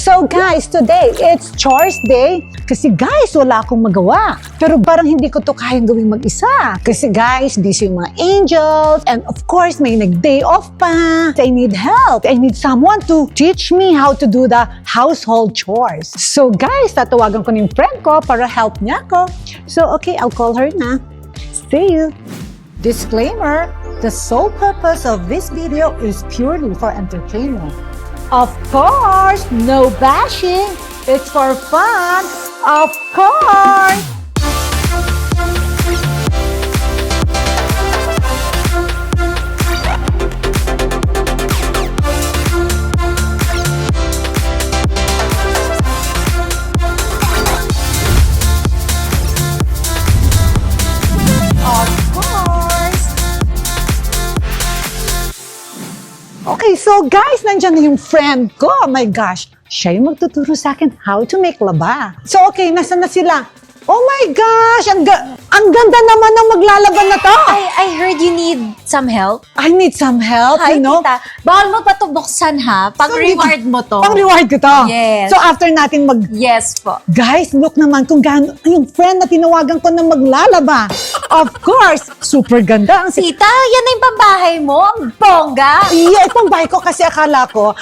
So guys, today, it's chores day. Kasi guys, wala akong magawa. Pero parang hindi ko to kayang gawing mag-isa. Kasi guys, busy yung mga angels. And of course, may nag-day off pa. I need help. I need someone to teach me how to do the household chores. So guys, tatawagan ko ng friend ko para help niya ako. So okay, I'll call her na. See you. Disclaimer, the sole purpose of this video is purely for entertainment. Of course, no bashing. It's for fun. Of course. Okay, so guys, nandyan na yung friend ko. Oh my gosh, siya yung magtuturo sa akin how to make laba. So okay, nasa na sila? Oh my gosh, ang ganda naman ng maglalaban na to. I heard you need some help. I need some help, Hi, you know? tita. Bawal mo pa to buksan, ha? Pang-reward mo to. Pang-reward ko to. Yes. So after natin Yes po. Guys, look naman kung gaano yung friend na tinawagan ko na maglalaba. Of course, super ganda. Tita, yan na yung pambahay mo. Ang bongga. Yeah, itong bahay ko kasi akala ko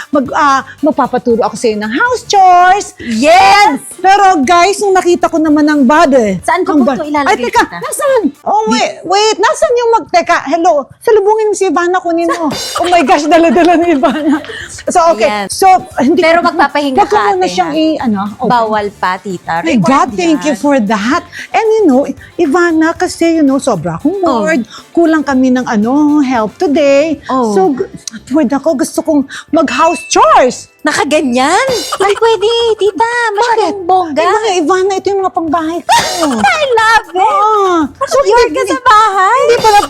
magpapaturo ako sa iyo ng house chores. Yes! Pero guys, nung nakita ko naman ng body. Saan ko po ito ilalagay, Ay, teka, tita? nasaan? Oh, wait, nasaan yung teka, hello, salubungin mo si Ivana, kunin mo. Oh my gosh, dala-dala ni Ivana. So, okay. Ayan. So, hindi Pero magpapahinga Wag ko ka, muna ate, siyang open. Bawal pa, tita. My Reward God, thank yan. you for that. And Ivana, kasi sobra akong bored. Kulang kami ng help today. Oh. So, bored ako. Gusto kong mag-house chores. Nakaganyan? Ay, pwede, tita. Masyadong bongga. Eh, mga Ivana, ito yung mga pangbahay ko. I love it. So, Yard ka sa bahay. Hindi pala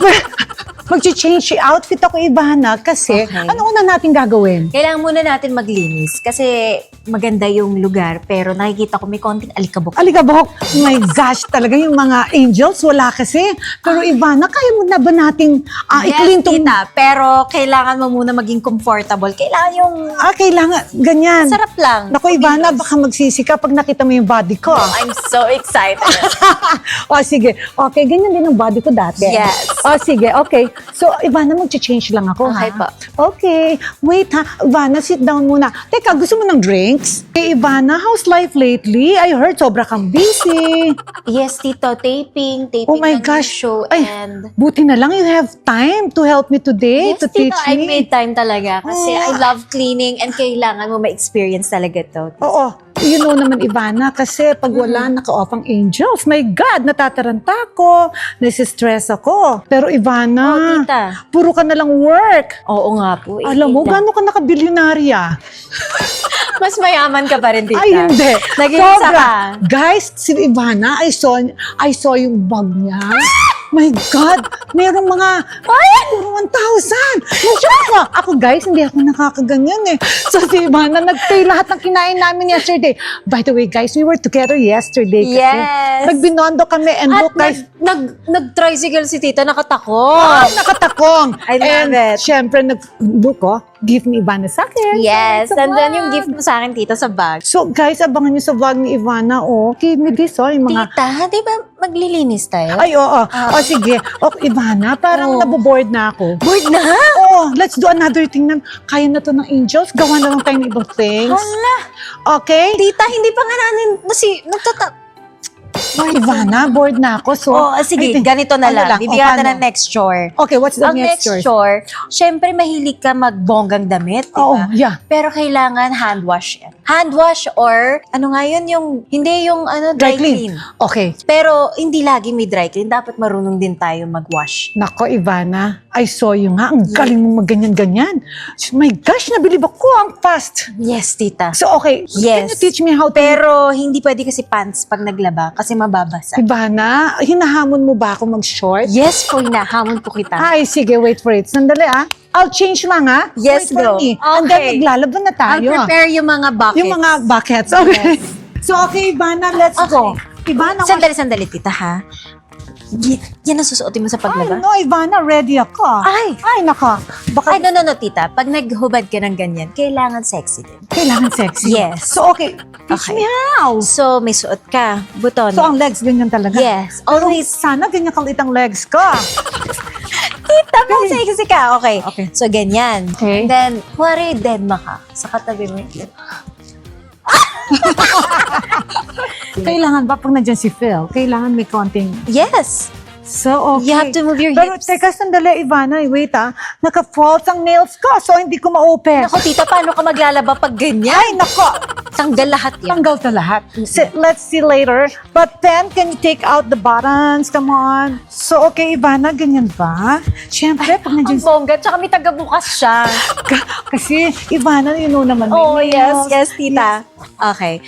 mag-change outfit ako, Ivana, kasi Okay. ano una natin gagawin? Kailangan muna natin maglinis kasi maganda yung lugar pero nakikita ko may konting alikabok. Alikabok, my gosh, talaga yung mga angels, wala kasi. Pero Ivana, kaya mo na ba nating i-clean Yes, tong... tita. Pero kailangan mo muna maging comfortable. Kailangan yung Kailangan, ganyan. sarap lang. Naku, Ivana, baka magsisi ka pag nakita mo yung body ko. I'm so excited. Sige. Okay, ganyan din ang body ko dati. Yes. Sige, okay. So, Ivana, mag-change lang ako, Okay ha? po. Okay. Wait, ha? Ivana, sit down muna. Teka, gusto mo ng drinks? Hey, Ivana, how's life lately? I heard sobra kang busy. Yes, tito. Taping Oh my ng gosh. show Ay, and... buti na lang you have time to help me today, Yes, to tito. teach I me. made time talaga kasi I love cleaning and kailangan mo ma-experience talaga to. Oo. You know naman, Ivana, kasi pag wala naka-off ang angels, my God, natataranta ako, nasistress ako. Pero Ivana, Oh, tita. puro ka na lang work. Oo nga po. Alam mo, tita. gano'n ka nakabilyonarya? Mas mayaman ka pa rin, tita. Ay, hindi. Naging isa ka. Guys, si Ivana, I saw yung bag niya. My God, merong mga, puro 1,000. Nashock ako. Ako, guys, hindi ako nakakaganyan eh. So, si Ivana, nag-pay lahat ng kinain namin yesterday. By the way, guys, we were together yesterday. Kasi Yes. nagbinondo kami and At look, guys, nag-tricycle si tita, nakatakot. nakatakong. I love and, it. syempre, look, give me Ivana sa akin. Yes, Sa and then bag. yung gift mo sa akin, tita, sa bag. So, guys, abangan niyo sa vlog ni Ivana, give me this, yung mga... Tita, di ba maglilinis tayo? Ay, oo. Sige. Ivana, parang Oh. naboboard na ako. Bored na? Let's do another thing na kaya na to ng angels. Gawa na lang tayo ng ibang things. Hala. Okay? Tita, hindi pa nga natin, Ivana, bored na ako. So, sige, I think- ganito na lang. Bibigyan paano? natin ng next chore. Okay, what's the Ang next next chore? chore, syempre mahilig ka magbonggang damit, di Oo, ba? yeah. Pero kailangan hand wash yan. Hand wash or, ano nga yun, hindi yung dry clean. Okay. Pero hindi lagi may dry clean. Dapat marunong din tayo mag-wash. Nako, Ivana, I saw you nga. Ang galing mong magganyan-ganyan. My gosh, nabilib ako. Ang fast. Yes, tita. So, okay. Can Yes. you teach me how to... Pero hindi pwede kasi pants pag naglaba kasi mababasa. Ivana, hinahamon mo ba ako mag-short? Yes po, hinahamon po kita. Ay, sige, wait for it. Sandali, I'll change lang, Yes, Wait for go. me. And then, Okay. maglalaban na I'll tayo. prepare yung mga buckets. Yung mga buckets. Okay. So, okay, Ivana, let's go. Ivana, Sandali, tita, ha? Yan ang susuotin mo sa Ay, paglaba? no, Ivana, ready ako. Ay! Ay, naka. Baka Ay, no, tita. Pag naghubad ka ng ganyan, kailangan sexy din. kailangan sexy. Yes. So, okay. Teach Okay. me how. So, may suot ka. Buton. So, ang legs ganyan talaga. Yes. Pero Always. sana ganyan kalit ang legs ko. Tita, may sexy ka. Okay. Okay. So, ganyan. Okay. Then, kuwari, deadma ka. Sa katabi mo. Kailangan ba pag nandiyan si Phil, kailangan may konting... Yes. So, okay. You have to move your Pero hips. teka, sandali, Ivana. Wait naka-false ang nails ko, so hindi ko ma-open. Ako, tita, paano ka maglalaba pag ganyan? Ay, nako. Tanggal lahat yan. Tanggal sa lahat. Let's see later. But then, can you take out the buttons? Come on. So, okay, Ivana, ganyan ba? Siyempre, pag Ang nandiyan... bongga, tsaka may tagabukas siya. Kasi, Ivana, you know naman. may Oh, nails. yes, tita. Okay.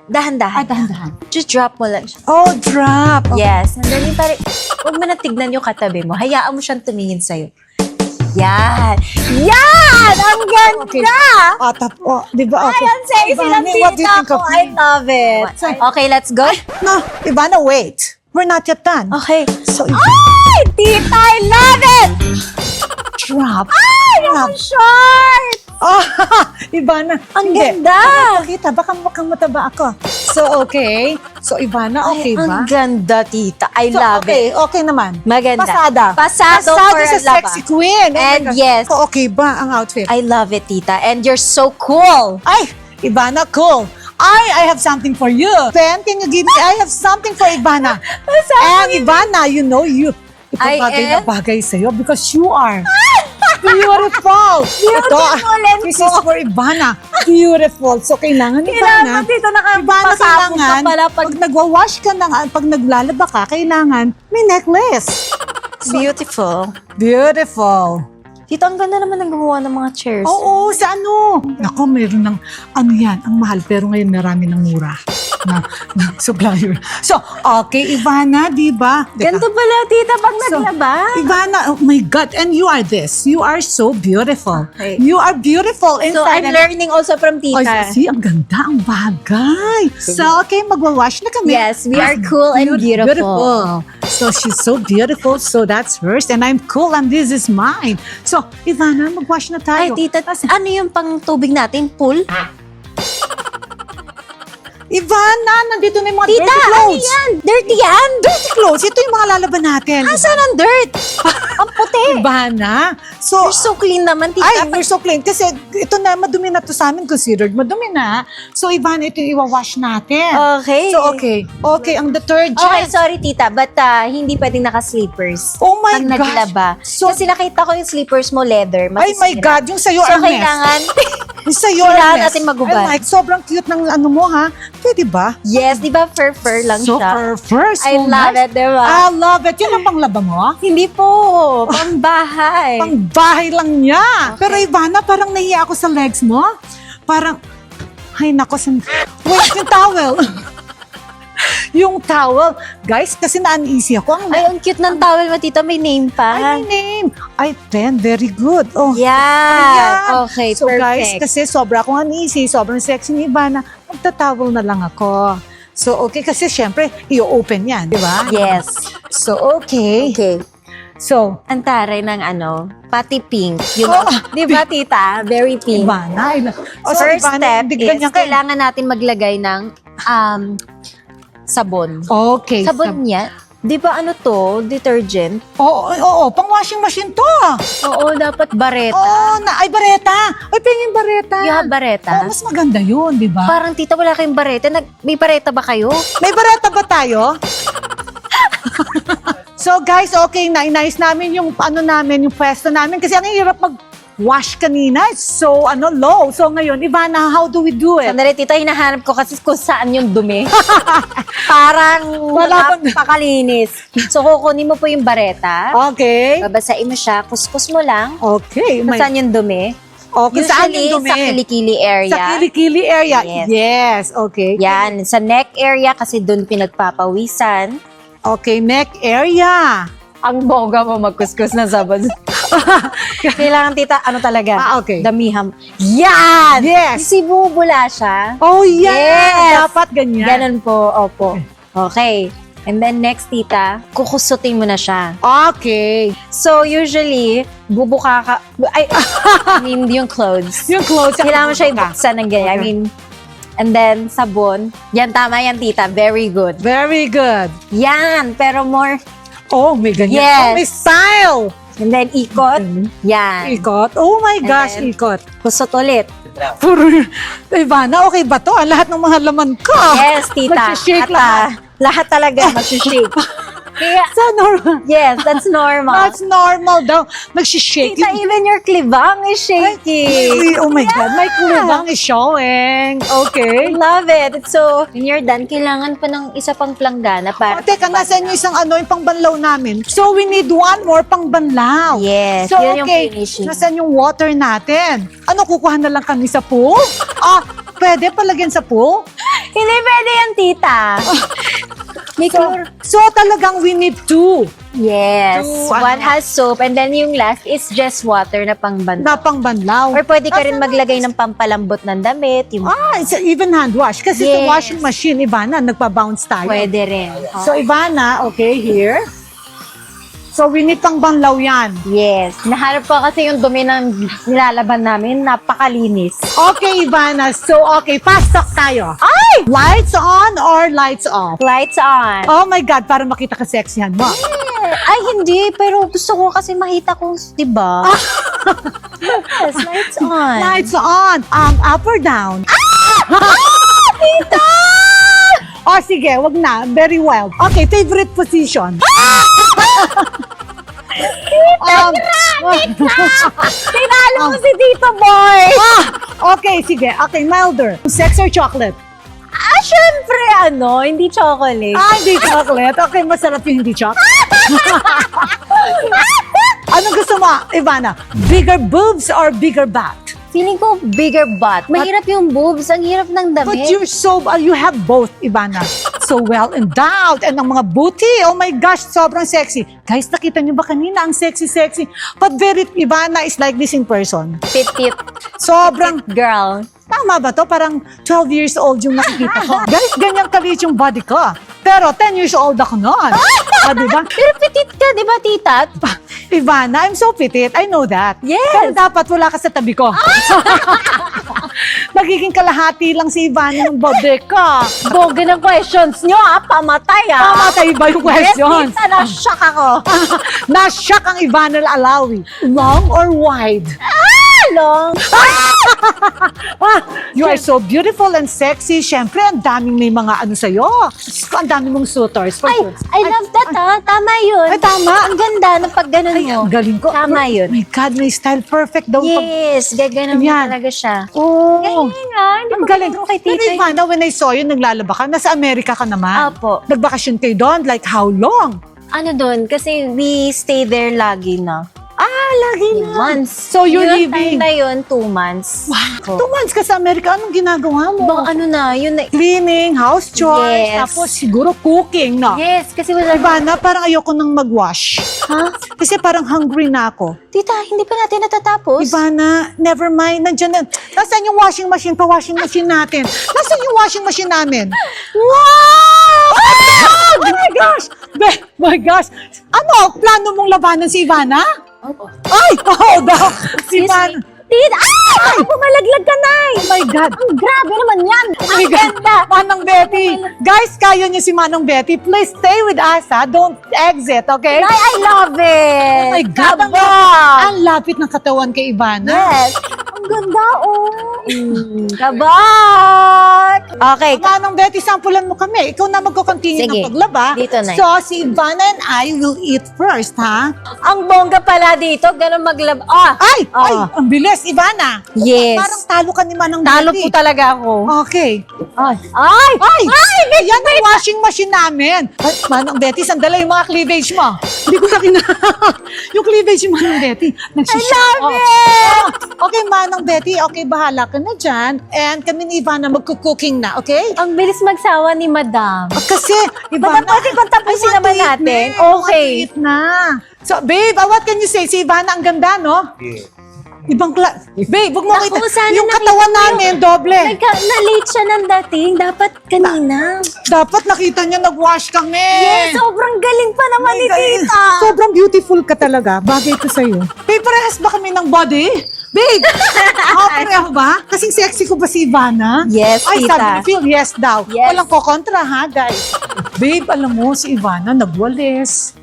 Dahan-dahan. Dahan-dahan. Just drop mo lang siya. Oh, drop. Okay. Yes. Sandali pare. Huwag mo na tignan yung katabi mo. Hayaan mo siyang tumingin sa'yo. Yan! Yan! Ang ganda! Okay. Di ba? Okay. Ay, ang sexy Ivana, ng what do you tita think ko. of I me? love it. Okay, let's go. No, Ivana, wait. We're not yet done. Okay. So, Ay! Tita, I love it! drop. Ay! Drop. Ang short! Oh, Ivana. Ang hindi. ganda! Pakita, baka mukhang mataba ako. So, okay. So, Ivana, okay Ay, ba? ang ganda, tita. I So, love okay, it. okay naman. Maganda. Pasada. Pasado for sa a laba. sexy queen. Oh my And God. yes. So, okay ba ang outfit? I love it, tita. And you're so cool. Ay, Ivana, cool. I have something for you. Ben, can you give me? I have something for Ivana. And Ivana, you know, ito I bagay na am? bagay sa'yo because you are beautiful. Beautiful and This is for Ivana. Beautiful. So, kailangan Ivana. tita, Ivana, nakapasabog ka kailangan, pala pag nagwa-wash ka na, pag naglalaba ka, kailangan may necklace. Beautiful. Beautiful. Tita, ang ganda naman ng gumawa ng mga chairs. Oo, sa ano? Nako, meron ng, ano yan, ang mahal, pero ngayon marami ng mura na supplier. So, okay, Ivana, di ba? Ganito pala, tita, pag So, naglaba. Ivana, oh my God, and you are this. You are so beautiful. Okay. You are beautiful So, inside I'm and learning also from tita. Ay, see, ang ganda, ang bagay. So, okay, magwawash na kami. Yes, we are cool and beautiful. So, she's so beautiful. So, that's hers. And I'm cool and this is mine. So, Ivana, magwash na Ay, tayo. tita, ano yung pang tubig natin? Pool? Ivana, nandito na yung mga Tita, dirty ano clothes. yan? Dirty yan? Dirty clothes. Ito yung mga lalaban natin. Asan ang dirt? Ang puti. Ivana. So, You're so clean naman, tita. ay, we're so clean. Kasi ito na, madumi na to sa amin. Considered madumi na. So, Ivana, ito yung iwawash natin. Okay. So, okay. Okay, ang detergent. Okay, sorry tita, but hindi pwedeng naka-sleepers. Oh my pag gosh. naglaba. So- Kasi nakita ko yung sleepers mo leather. Ay, my masisira. God. Yung sa'yo, So, Hermes. kailangan, Yung sa'yo, kailangan Hermes. natin magubad. I like, sobrang cute ng ano mo, ha? Pwede ba? yes, di ba fur lang So, siya? first, I love it, di ba? I love it. Yun ang panglaba mo? Hindi po, pang bahay. Pang bahay lang niya. Pero Ivana, parang nahiya ako sa legs mo. Parang, ay nako, wait, yung towel. Yung towel. Guys, kasi na-uneasy ako. Ay, ang cute ng towel mo, tita. May name pa. Ay, my name. Ay, Pen, very good. Oh. Yan. Ayan. Okay, So perfect. guys, kasi sobra akong uneasy, sobrang sexy ni Ivana, magta-towel na lang ako. So, okay, kasi syempre, i-open yan, di ba? Yes. So, okay. Okay. So, Ang taray ng pati pink. Yung, Oh, di ba, tita? Very pink. Ivana, So, first step hindi is, ganyan ka- kailangan natin maglagay ng sabon. Okay. Sabon niya, di ba detergent? Oo, pang washing machine to. Oo, dapat bareta. Oo, ay, bareta. Ay, pengin bareta. You have bareta? Oh, mas maganda yun, di ba? Parang tita, wala kayong bareta. May bareta ba kayo? May bareta ba tayo? So guys, okay, inayos namin yung yung pwesto namin kasi ang hirap mag-wash kanina. It's so low. So ngayon, Ivana, how do we do it? Sandali, tita, hinahanap ko kasi kung saan yung dumi. Parang Wala bang- napakalinis. So, kukunin mo po yung bareta. Okay. Babasain mo siya, kuskus mo lang. Okay. Kung saan yung dumi. Okay, saan yung dumi? Sa kilikili area. Sa kilikili area. Yes. Yes, okay. Yan, sa neck area kasi doon pinagpapawisan. Okay, neck area. Ang boga mo magkuskus ng sabon. Kailangan tita, talaga? Okay. Damiham. Yan! Yes. Kasi bumubula siya. Oh, yeah. Yes. Dapat ganyan. Ganun po, opo. Okay. And then next, tita, kukusutin mo na siya. Okay. So, usually, bubuka ka, ay, I mean, yung clothes. Yung clothes. Kailangan mo siya ibuksan ng ganyan. I Okay. mean, and then, sabon. Yan, tama yan, tita. Very good. Very good. Yan, pero more. Oh, may ganyan. Yes. Oh, may style. And then, ikot. Yan. Ikot. Oh my And gosh, then- ikot. Kusot ulit. Puro, Ivana, okay ba to? Ang lahat ng mga laman ko. Yes, tita. Nagsishake At, lahat talaga mag-shake. Kaya, Sa normal. yes, that's normal. That's normal daw. Nagsishake. Tita, even your klibang is shaky. Oh my God, my kulibang is showing. I Okay. love it. So, when you're done, kailangan pa ng isa pang planggana Oh, para... teka, nasaan yung isang ano, yung pangbanlaw namin? So, we need one more pangbanlaw. Yes, So, yun yung okay, finishing. nasaan yung water natin? Ano, kukuha na lang kami sa pool? Pwede palagyan sa pool? Hindi pwede yan, tita. May chlor- So, talagang we need two Yes. Two, One ano? has soap and then yung last is just water na pangbanlaw. na pangbanlaw. Or pwede ka rin Nasaan maglagay ng pampalambot ng damit. Yung It's even hand wash. Kasi sa Yes. washing machine, Ivana, nagpa-bounce tayo. pwede rin. So, Ivana, okay, here. So, we need pangbanlaw yan. Yes. Naharap ko kasi yung dumi ng nilalaban namin. Napakalinis. Okay, Ivana. So, okay, fast talk tayo. Ay! Lights on or lights off? Lights on. Oh my God, para makita ka sexihan mo. Ay, hindi. Pero gusto ko kasi makita kung, di ba? Yes, lights on. Lights on. Up or down? Tita! Oh, sige, wag na. Very wild. Okay, favorite position. Tinalo mo si Tito Boy! Okay, sige. Okay, milder. Sex or chocolate? Syempre, hindi chocolate. Hindi chocolate. Okay, masarap yung hindi chocolate. Anong gusto mo, Ivana? Bigger boobs or bigger butt? Feeling ko bigger butt. Mahirap yung boobs. Ang hirap ng damit. But you're so, you have both, Ivana. So well endowed. And ang mga booty, oh my gosh, sobrang sexy. Guys, nakita niyo ba kanina? Ang sexy-sexy. But very, Ivana is like this in person. Fit Sobrang, girl. tama ba to? Parang 12 years old yung nakikita ko. Guys, ganyan kalit yung body ko. Pero 10 years old ako noon. Diba? Pero petit ka, di ba, tita? Ivana, I'm so petite. I know that. Yes. Pero dapat wala ka sa tabi ko. Nagiging kalahati lang si Ivana ng body ko. Bongga ng questions nyo, Pamatay, Pamatay ba yung question? Yes, tita, na-shock ako. Na-shock ang Ivana Alawi. Long or wide? Long. You are so beautiful and sexy. Siyempre, ang daming may mga ano sa'yo. Ang dami mong suitors. Ay, I love that, Tama yun. Ay, tama. Ang ganda ng pagganon Ay, mo. ang galing ko. Tama yun. My God, may style. Perfect daw. Yes, gaganon mo Yan. talaga siya. Oh. Ganyan nga, hindi Ang ko galing. pinuro kay Pero tita. Ivana, when I saw you, naglalaba ka. Nasa Amerika ka naman. Apo. Nagbakasyon kayo doon. Like, how long? Ano doon? Kasi we stay there lagi na. Lagi Months. So, you're Yung leaving. time na yun, 2 months. Wow. 2 months ka sa Amerika. Anong ginagawa mo? Baka ano na, yun na. Cleaning, house chores, Yes. tapos siguro cooking, no? Yes, kasi wala. Ivana, parang ayoko nang mag-wash. Ha? Kasi parang hungry na ako. Tita, hindi pa natin natatapos. Ivana, never mind. Nandiyan na. Nasaan yung washing machine? Pa-washing machine natin. Nasaan yung washing machine namin? Wow! Oh my gosh! My gosh! Ano? Plano mong labanan si Ivana? Ay! daw! Si Excuse Ivana. me. Tita, pumalaglag ka na Oh my God! Ang grabe naman yan. Oh my God! Manang Betty! Guys, kaya niyo si Manang Betty. Please stay with us, ha? Don't exit, okay? Ay, I love it. Oh my God! Kaba. Ang lapit ng katawan kay Ivana. Yes. Ang ganda, Kabak! Okay. Manang Betty, sampulan mo kami. Ikaw na magko-continue Sige. ng paglaba. Dito na. So, si Ivana and I will eat first, ha? Ang bongga pala dito, ganun maglab... Ay! Oh. Ay! Ang bilis, Ivana! Yes. Parang talo ka ni Manang Talo Betty. po talaga ako. Okay. Ay! Ay! Yan ang washing machine namin. Ay, Manang Betty, sandala yung mga cleavage mo. Hindi ko na yung cleavage ni Manang Betty. I love it! Okay, Manang Betty, okay, bahala ka na dyan. And kami ni Ivana magkucooking na, okay? Ang bilis magsawa ni Madam. Kasi, Ivana, Madam, pwede bang tapusin I want naman to eat natin? na. I want Okay. to eat na. So, babe, what can you say? Si Ivana, ang ganda, no? Yeah. Ibang Babe, wag mo Naku, kita. sana Yung nakita katawan mo namin, doble. Na-late siya ng dating. Dapat kanina. Dapat nakita niya nag-wash kami. Yes, sobrang galing pa naman ni tita. Sobrang beautiful ka talaga. Bagay ko sa'yo. Babe, parehas ba kami ng body? Babe! Pareho ba? Kasing sexy ko ba si Ivana? Yes, Ay, tita. sabi ni Phil, yes daw. Yes. Walang kokontra ha, guys. Babe, alam mo, si Ivana nagwalis.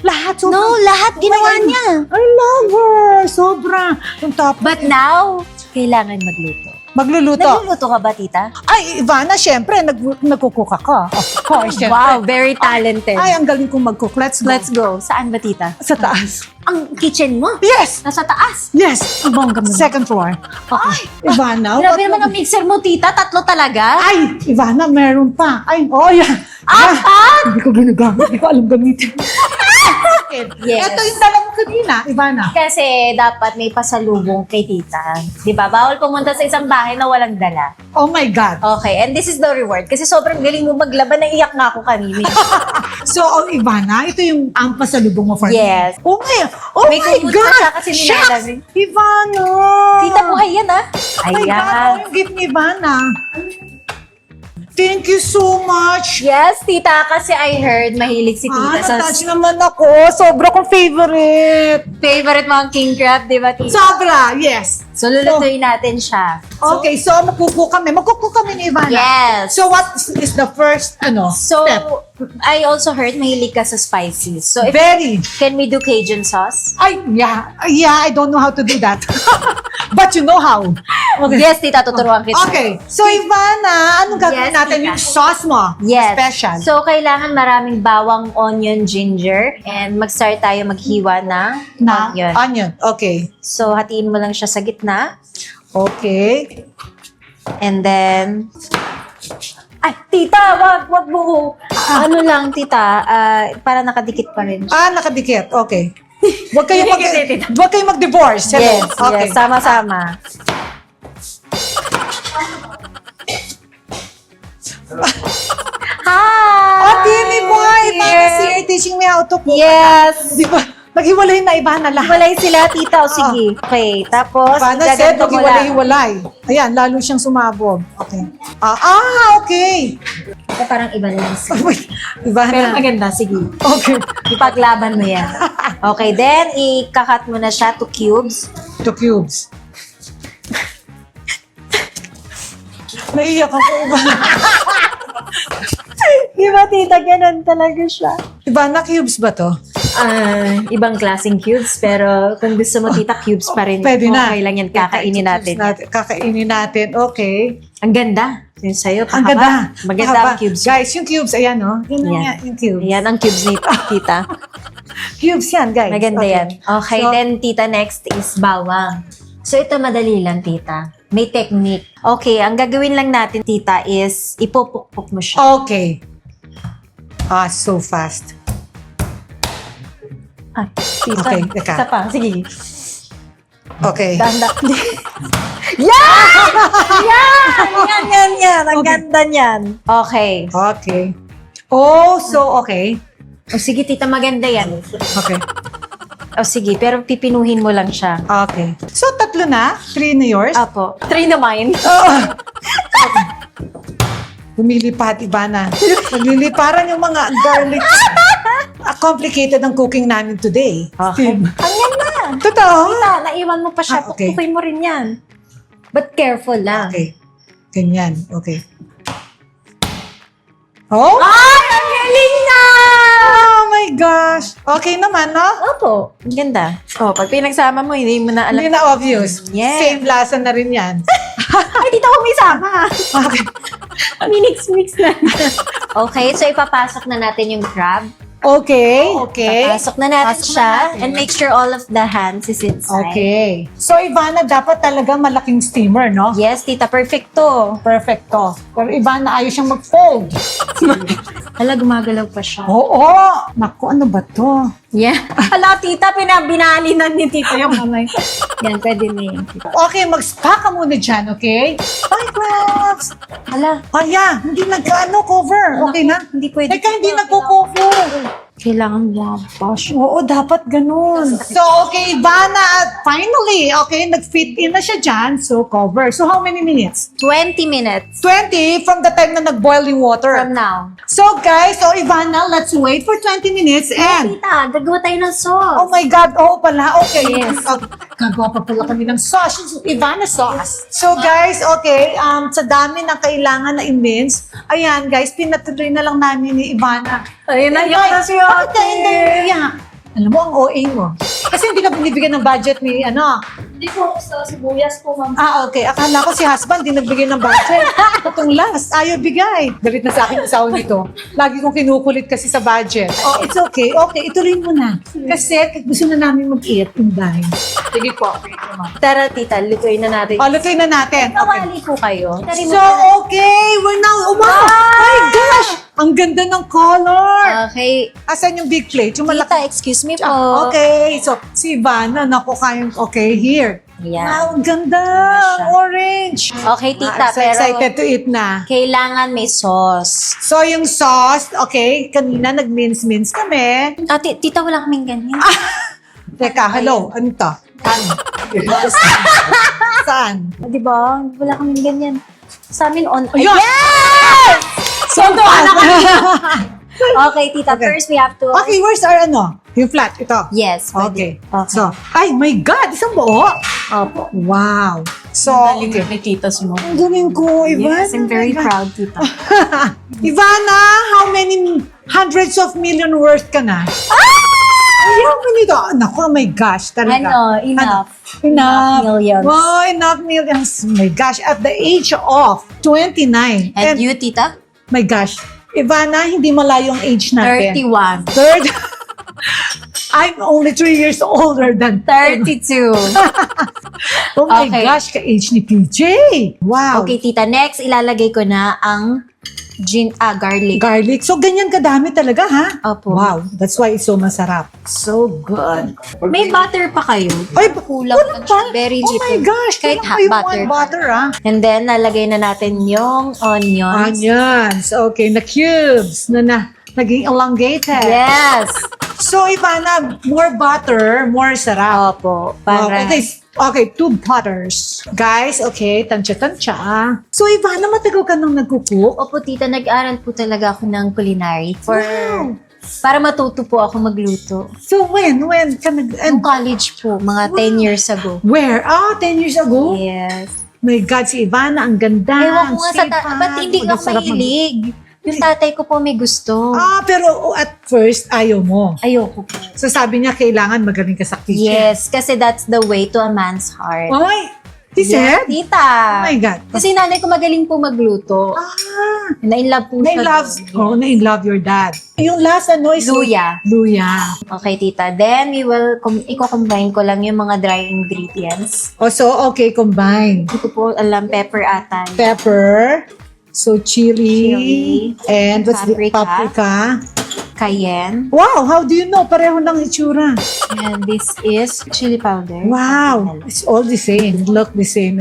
Lahat. No, lahat ginawa niya. I love her. Sobra. Yung top. But now, kailangan magluto. Magluluto. Nagluluto ka ba, tita? Ay, Ivana, syempre, nagkukuka ka. Of course, syempre. Wow, very talented. Ay, ang galing kong mag-cook. Let's go. Let's go. Saan ba, tita? Sa taas. Ang kitchen mo? Yes! Nasa taas. Yes! Ang bongga mo. Second floor. Okay. Ivana, Grabe naman ang mixer mo, tita. Tatlo talaga. Ay! Ivana, meron pa. Ay, oh, yan. Apat! Hindi ko ginagamit. Hindi ko alam gamitin. Yes. Ito yung dala mo kanina, Ivana. Kasi dapat may pasalubong kay tita. Di ba? Bawal pumunta sa isang bahay na walang dala. Oh my God. Okay, and this is the reward. Kasi sobrang galing mo maglaban. Naiyak nga ako kanina. So, Ivana, ito yung ang pasalubong mo for Yes. me. Oh May my kumot pa God. siya kasi nilalamig. Shucks! Ivana! Tita, buhay yan ah. My God, Ayan. yung gift ni Ivana. Thank you so much. Yes, tita, kasi I heard mahilig si tita sa Na-touch naman ako. Sobra kong favorite. favorite mo ang king crab, di ba, tita? Sobra, yes. So, lulutuin natin siya. Okay, so magkuko kami. Magkuko kami ni Ivana. Yes. So what is the first So, step? I also heard mahilig ka sa spices. So, Very. can we do Cajun sauce? Yeah, I don't know how to do that. But you know how. Okay. Yes, tita, tuturuan kita. Okay, so Ivana, anong gagawin Yes, natin? tita. Yung sauce mo. Yes. Special. So, kailangan maraming bawang, onion, ginger. And mag-start tayo maghiwa ng onion. Onion. Okay. So, hatiin mo lang siya sa gitna. Okay. And then... Ay, tita, wag mo. Ano lang, tita, para nakadikit pa rin siya. Nakadikit. Okay. Huwag kayong mag-divorce. Hello. Yes, Okay. yes, sama-sama. Hi! Okay, may boy. Ivana, you're teaching me how to cook. Yes! Di ba? Naghiwalay na Ivana lahat. Walay sila, tita. O sige. Okay, tapos, Ivana said, gaganto mo lang. maghiwalay-hiwalay. Ayan, lalo siyang sumabog. Okay. Okay. Ito parang iba na lang. Ivana. Pero maganda, sige. Okay. Ipaglaban mo yan. Okay, then, i-cut mo na siya to cubes. 2 cubes. Naiyak ako. Diba, tita? Ganun talaga siya. Ivana, cubes ba to? Ibang klaseng cubes, pero kung gusto mo, tita, cubes pa rin. Pwede na. Okay lang yan, kakainin natin. Kakainin natin. Okay. Ang ganda. Yung sa'yo, Ang ganda. Maganda ang cubes. Guys, yung cubes, ayan, no? Yan Yan. nga, yung cubes. Ayan ang cubes ni tita. Cubes yan, guys. Maganda Okay. yan. Okay, So, then tita, next is bawang. So ito madali lang, tita. May technique. Okay, ang gagawin lang natin, tita, is ipupukpuk mo siya. Okay. So fast. Ah, tita. Okay, teka. Isa pa, sige. Okay. Danda. Yan! Yan. Ang ganda niyan. Okay. Okay. Okay. O sige, tita, maganda yan. Okay. O sige, pero pipinuhin mo lang siya. Okay. So, 3 na? 3 na yours? Apo. 3 na mine. Lumilipat, Ivana. Nagliliparan yung mga garlic. Complicated ang cooking namin today. Okay. Ang ganda. Totoo? Tita, naiwan mo pa siya. Okay. Pukpukin mo rin yan. But careful lang. Okay. Ganyan. Okay. Oh? Ay, ang galing na! Oh my gosh. Okay naman, no? Opo, ang ganda. Oh, pag pinagsama mo, hindi mo na alam. Hindi na obvious. Yes. Same lasa na rin yan. Ay, dito ako may sama. Okay. Minix-mix na. Okay, so ipapasok na natin yung crab. Okay. Papasok na natin Pasok na siya. natin. And make sure all of the hands is inside. Okay. So, Ivana, dapat talaga malaking steamer, no? Yes, tita, perfect to. Perfect to. Pero Ivana, ayos siyang mag-fold. Hala, gumagalaw pa siya. Oo. Naku, ano ba to? Yeah. Hala, tita, binalinan ni tita yung kamay. Yan, pwede na yan. Okay, mag-spa ka muna dyan, okay? Bye, crabs! Hala, Hindi cover. Okay na? hindi pwede. Teka, hindi nagko-cover. Kailangan wash. Oo, dapat ganun. So, okay, Ivana, finally, okay, nag-fit in na siya dyan. So, cover. So, how many minutes? 20 minutes 20 from the time na nag-boil yung water. from now. So, guys, so Ivana, let's wait for 20 minutes and... Tita, gagawa tayo ng sauce. Oh my God, oo pala, okay. Yes. Gagawa pa pala kami ng sauce, Ivana sauce. So, guys, okay, sa dami na kailangan na i-mince, ayan, guys, pinatuloy na lang namin ni Ivana. Ayun na, Bakit ka hindi iyak? Alam mo, ang OA mo. Kasi hindi ka binibigyan ng budget ni, Hindi po, sa sibuyas po, ma'am. okay. Akala ko si husband, di nagbigay ng budget. Itong last, ayaw bigay. Galit na sa akin yung asawa nito. Lagi kong kinukulit kasi sa budget. Oh, it's okay. Okay, ituloy mo na. Kasi gusto na namin mag-eat yung dahil. Sige po. Tara, tita, lutuin na natin. Lutuin na natin. Okay. Kawali po kayo. So, okay. We're now, oh my gosh! Ang ganda ng color. Okay. Asan yung big plate? Yung malaki. Tita, excuse me po. Okay. So, si Ivana, naku, kayang, okay, here. Yan. Wow, ang ganda. Siya. Orange. Okay, tita, So pero excited to eat na. kailangan may sauce. So, yung sauce, okay, kanina nag-mince-mince kami. Tita, wala kaming ganyan. Teka, hello, ano to? Saan? Di ba? Wala kaming ganyan. Sa amin on... Ayun! Yes! So, ano Okay, tita, Okay. first we have to... Okay, where's our yung flat? Ito. Yes, Okay. pwede. So, ay my God, isang buo. Opo. Wow. So, okay. Ni titas mo. Ang galing ko, Ivana. Yes, I'm very proud, tita. Ivana, how many hundreds of million worth ka na? Ayaw mo nito. Naku, oh my gosh, talaga. Ano, enough. Enough. Millions. Wow, enough millions. Oh my gosh, at the age of 29. And you, tita? My gosh, Ivana, hindi malayo ang age natin. 31. Third. I'm only 3 years older than 32. Oh my Okay. gosh, ka-age ni PJ. Wow. Okay, tita. Next, ilalagay ko na ang garlic. Garlic. So, ganyan kadami talaga, ha? Opo. Wow. That's why it's so masarap. So good. May butter pa kayo. Ay, Kulang lang siya. Very Oh my little. gosh. Kahit Kahit butter. butter, ah. And then, lalagay na natin yung onions. Onions. Okay, na cubes. Naging elongated. Yes. So, Ivana, more butter, more sarap. Opo. Para... Okay, 2 butters. Guys, okay, tansya-tansya. So, Ivana, matagal ka nang nagkukook? Opo, tita. Nag-aral po talaga ako ng culinary Wow. para matuto po ako magluto. So, when ka nag... Nung college po, mga 10 years ago. Where? 10 years ago? Yes. My God, si Ivana, ang ganda. Ewan ko nga sa sipag, ba't hindi ka masarap mag- mahilig? Yung tatay ko po may gusto. Pero at first, ayaw mo. Ayoko po. So, sabi niya, kailangan magaling ka sa kitchen. Yes, kasi that's the way to a man's heart. Ay, he Yes, said? tita. Oh my God. Kasi nanay ko magaling po magluto. Na-in-love po siya. Na-in-love your dad. Yung last, is... Luya. Luya. Okay, tita. Then, we will, i-combine ko lang yung mga dry ingredients. So, okay, combine. Hindi ko po alam, pepper ata. Pepper. So, chili. And what's the Paprika. paprika? Cayenne. Wow, how do you know? Pareho lang itsura. And this is chili powder. Wow, it's all the same. Look the same.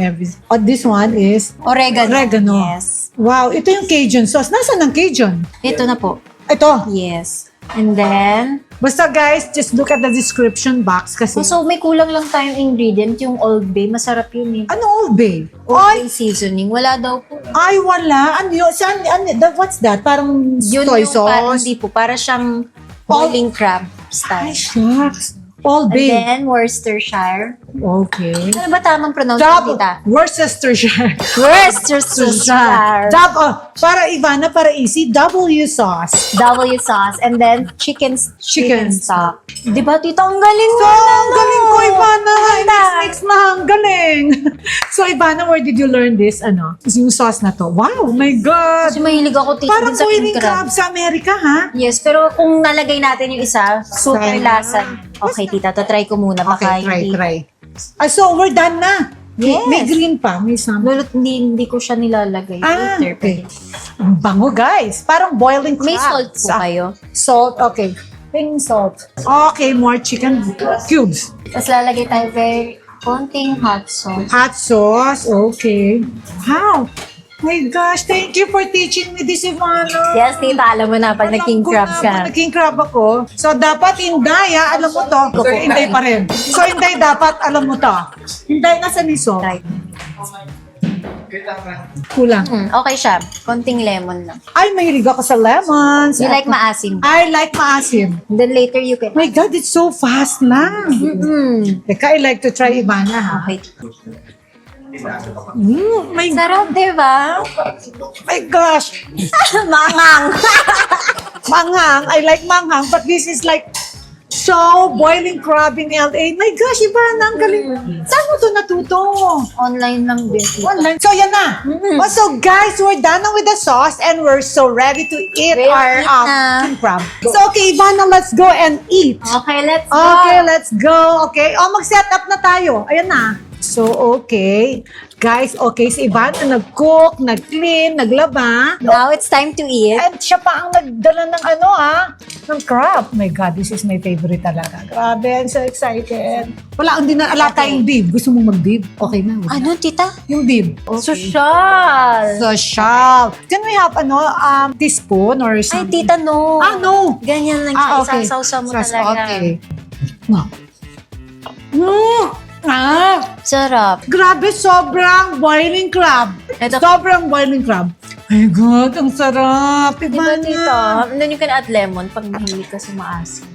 This one is Oregano. Oregano. Yes. wow. Ito yung Cajun sauce. Nasaan ang Cajun? Ito na po. Ito. Yes. And then, Basta guys, just look at the description box kasi. so may kulang lang tayong ingredient, yung Old Bay. Masarap yun eh. Ano Old Bay? Old Bay seasoning. Wala daw po. Ay, wala. Ano yun? What's that? Parang Yun soy yung parang, sauce? hindi po. Para siyang boiling crab Ay, style. shucks. Old And Bay. then, Worcestershire. Okay. Ano ba tamang pronunciation, tita? Worcestershire. Worcestershire. Para Ivana, para easy, W sauce. W sauce. And then, chicken stock. Di ba, tita? Ang galing So, mo ang galing ko, Ivana. Ganda. Mix na, ang galing. So, Ivana, where did you learn this? Yung sauce na to. Wow, oh my God. Kasi mahilig ako, tita, Parang din sa king boiling crab. crab sa Amerika, ha? Yes, pero kung nalagay natin yung isa, super Sayang. lasa. Okay, tita, to try ko muna. Baka Okay, hindi. try. So, we're done na. Yes. May green pa, may some. Lulot, hindi ko siya nilalagay. Later, Okay. Ang bango, guys. Parang boiling crab. May salt po kayo. Salt, okay. Pink salt. Okay, more chicken cubes. Tapos lalagay tayo konting hot sauce. Hot sauce, okay. Wow. My gosh, thank you for teaching me this, Ivana. Yes, tita, alam mo na pag nag-king crab Pag ka. nag-king crab ako, so dapat Inday, alam mo to. So, Inday pa rin. So, Inday dapat, alam mo to. Inday, nasa niso? Right. Kulang. Okay siya. Konting lemon lang. Ay, mahilig ako sa lemons. You like maasim. I like maasim. Then later you can... My God, it's so fast lang. Teka, I like to try Ivana, ha? Okay. My, Sarap, di ba? my gosh. Mangang. Manghang. I like manghang, but this is like so boiling crab in LA. My gosh, Ivana, ang galing. Saan mo to natuto? Online lang din. Online. So, yan na. Oh, so, guys, we're done na with the sauce and we're so ready to eat We'll our eat na. king crab. So, okay, Ivana, let's go and eat. Okay, let's go. Okay, let's go. Okay. Oh, mag-set up na tayo. Ayan na. So, okay. Guys, okay, si Ivana nag-cook, nag-clean, naglaba. Now it's time to eat. And siya pa ang nagdala ng ng crab. My God, this is my favorite talaga. Grabe, I'm so excited. Wala, hindi na ala tayong dib. Gusto mo mag-dib? Okay na. wag na. Ano, tita? Yung dib. Social. Social. Can we have, teaspoon or Ay, something? tita, no. No. Ganyan lang siya. Okay. Isasawsaw mo Sas- talaga. Okay. No. Sarap. Grabe, sobrang boiling crab. Ito- Sobrang boiling crab. My God, ang sarap. Diba, Ivana. tita? Then you can add lemon pag mahilig ka sa maasim.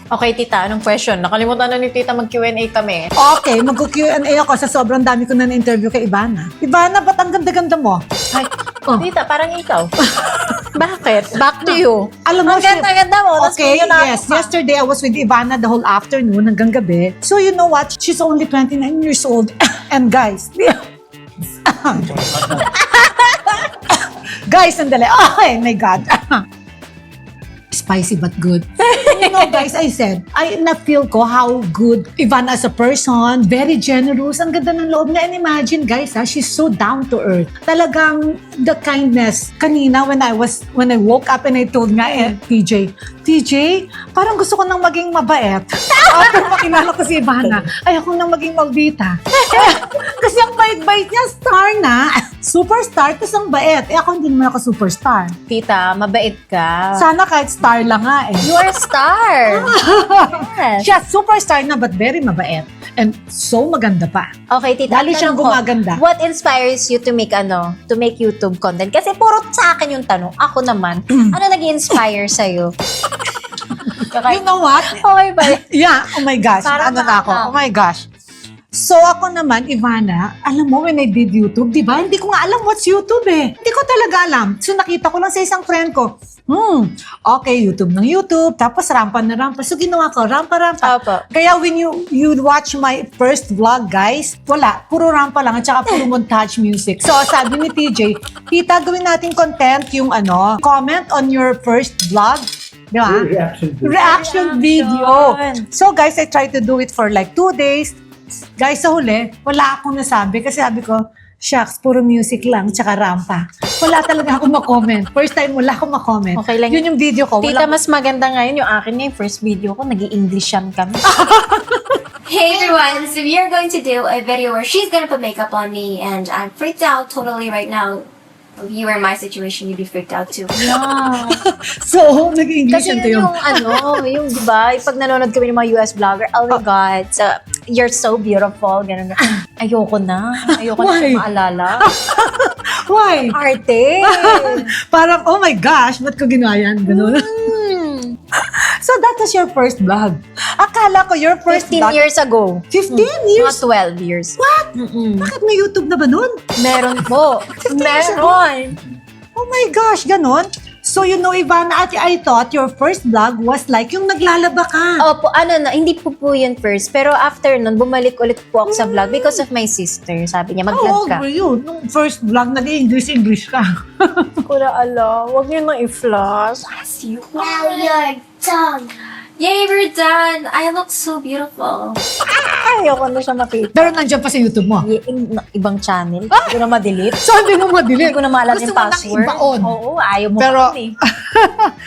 Okay, tita. Anong question? Nakalimutan na ni tita mag-Q&A kami. Okay, mag-Q&A ako sa sobrang dami ko na na-interview kay Ivana. Ivana, ba't ang ganda-ganda mo? Ay, Oh. tita, parang ikaw. Bakit? Back to you. Alam mo, Ang ganda-ganda mo. Tapos Okay, yun na yes. Yesterday, I was with Ivana the whole afternoon hanggang gabi. So, you know what? She's only 29 years old. And guys, guys, sandali. Oh my God. Spicy but good. You know, guys, I said, na-feel ko how good Ivana as a person, very generous, ang ganda ng loob niya. And imagine, guys, she's so down to earth. Talagang the kindness. Kanina, when I woke up and I told nga, TJ, parang gusto ko nang maging mabait. After makilala ko si Ivana, ayoko nang maging maldita. Kasi ang bait-bait niya, star na. Superstar, tas ang bait. Ako hindi naman ako superstar. Tita, mabait ka. Sana kahit star lang nga eh. You are a star. Yes. Siya, superstar na but very mabait. And so maganda pa. Okay, tita. Lalo siyang tanong ko, gumaganda. What inspires you to make YouTube content? Kasi puro sa akin yung tanong. Ako naman, ano nag-inspire sa'yo? You know what? Okay ba? Yeah, oh my gosh. Parang Ano na ako? baka. Oh my gosh. So ako naman, Ivana, alam mo when I did YouTube, di ba? Hindi ko nga alam what's YouTube eh. Hindi ko talaga alam. So nakita ko lang sa isang friend ko, okay, YouTube ng YouTube, tapos rampa na rampa. So ginawa ko, rampa. Opo. Kaya when you watch my first vlog, guys, wala, puro rampa lang at saka puro montage music. So sabi ni TJ, tita, gawin natin content yung comment on your first vlog. Di ba? Reaction video. So guys, I tried to do it for like 2 days. Guys, sa huli, wala akong nasabi kasi sabi ko, shucks, puro music lang, tsaka rampa. Wala talaga akong makomment. First time, wala akong makomment. Okay lang. Yun yung video ko. Tita, Wala. mas maganda ngayon yung akin yung first video ko. Nag-i-Englishan kami. Hey everyone, so we are going to do a video where she's gonna put makeup on me and I'm freaked out totally right now. If you were in my situation, you'd be freaked out too. Yeah. So, nag-English Kasi to yun yun. yung diba, pag nanonood kami ng mga US vlogger, oh my God, so, you're so beautiful, ganun. Ayoko na Why? siya maalala. Why? Arte! Parang, oh my gosh, ba't ko ginawa yan? Ganun. So, that was your first vlog. Akala ko your first 15 vlog. years ago. 15 Mga years? 12 years. What? Bakit may YouTube na ba nun? Meron po. 15 years ago? Meron. Oh my gosh, ganun? So, you know, Ivana, I thought your first vlog was like yung naglalaba ka. Opo, hindi po yun first. Pero after nun, bumalik ulit po ako sa vlog because of my sister. Sabi niya, How mag-vlog old ka. were you? Nung first vlog, nag-English ka. Wala alam. Huwag niyo nang i-flash. Now you're done. Yay, we're done. I look so beautiful. Ayoko na siya makita. Pero nandiyan pa sa YouTube mo. Ibang channel. Hindi ko na ma-delete. So, hindi mo madelete. Hindi ko na maalala Gusto yung mo nang password. ibaon. Oo, ayaw mo Pero- pa eh.